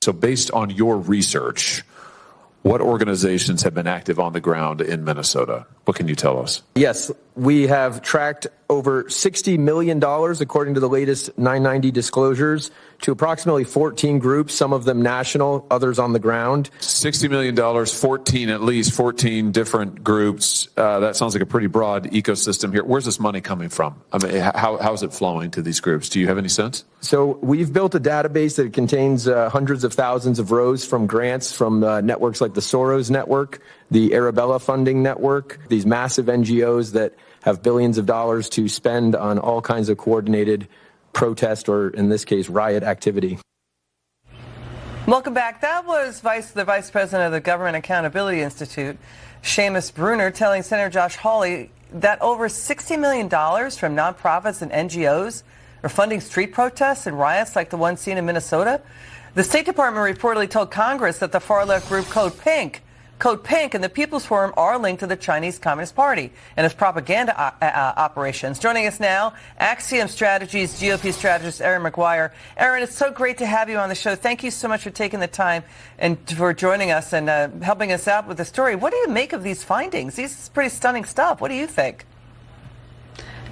So based on your research, what organizations have been active on the ground in Minnesota? What can you tell us? Yes, we have tracked over $60 million, according to the latest 990 disclosures, to approximately 14 groups, some of them national, others on the ground. $60 million, at least 14 different groups. That sounds like a pretty broad ecosystem here. Where's this money coming from? I mean, how is it flowing to these groups? Do you have any sense? So we've built a database that contains hundreds of thousands of rows from grants from networks like the Soros network, the Arabella funding network, these massive NGOs that have billions of dollars to spend on all kinds of coordinated protest, or in this case, riot activity. Welcome back. That was the Vice President of the Government Accountability Institute, Seamus Bruner, telling Senator Josh Hawley that over $60 million from nonprofits and NGOs are funding street protests and riots like the one seen in Minnesota. The State Department reportedly told Congress that the far-left group Code Pink and the People's Forum are linked to the Chinese Communist Party and its propaganda operations. Joining us now, Axiom Strategies GOP strategist Erin McGuire. Erin, it's so great to have you on the show. Thank you so much for taking the time and for joining us and helping us out with the story. What do you make of these findings? This is pretty stunning stuff. What do you think?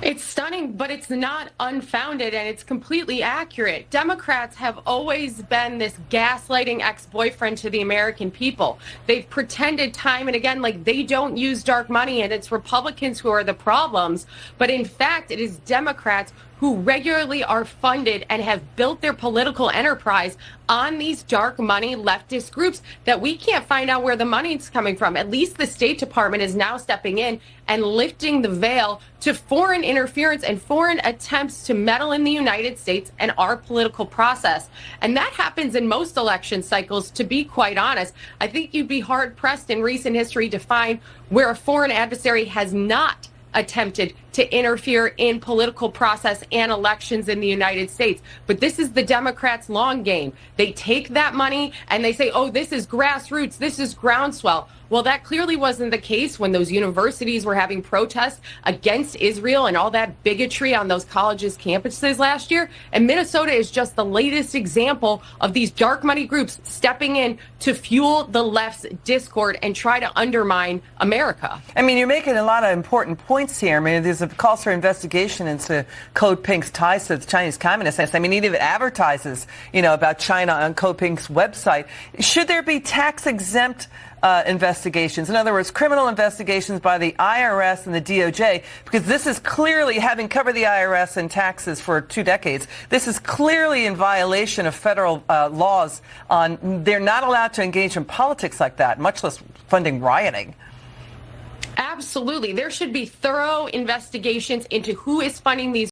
It's stunning, but it's not unfounded, and it's completely accurate. Democrats have always been this gaslighting ex-boyfriend to the American people. They've pretended time and again like they don't use dark money and it's Republicans who are the problems. But in fact, it is Democrats who regularly are funded and have built their political enterprise on these dark money leftist groups that we can't find out where the money's coming from. At least the State Department is now stepping in and lifting the veil to foreign interference and foreign attempts to meddle in the United States and our political process. And that happens in most election cycles, to be quite honest. I think you'd be hard-pressed in recent history to find where a foreign adversary has not attempted to interfere in political process and elections in the United States. But this is the Democrats' long game. They take that money and they say, oh, this is grassroots, this is groundswell. Well, that clearly wasn't the case when those universities were having protests against Israel and all that bigotry on those colleges' campuses last year. And Minnesota is just the latest example of these dark money groups stepping in to fuel the left's discord and try to undermine America. I mean, you're making a lot of important points here. I mean, there's a call for investigation into Code Pink's ties to the Chinese Communists. I mean, it even advertises, about China on Code Pink's website. Should there be tax-exempt investigations? In other words, criminal investigations by the IRS and the DOJ, because this is clearly, having covered the IRS and taxes for 2 decades, this is clearly in violation of federal laws. They're not allowed to engage in politics like that, much less funding rioting. Absolutely. There should be thorough investigations into who is funding these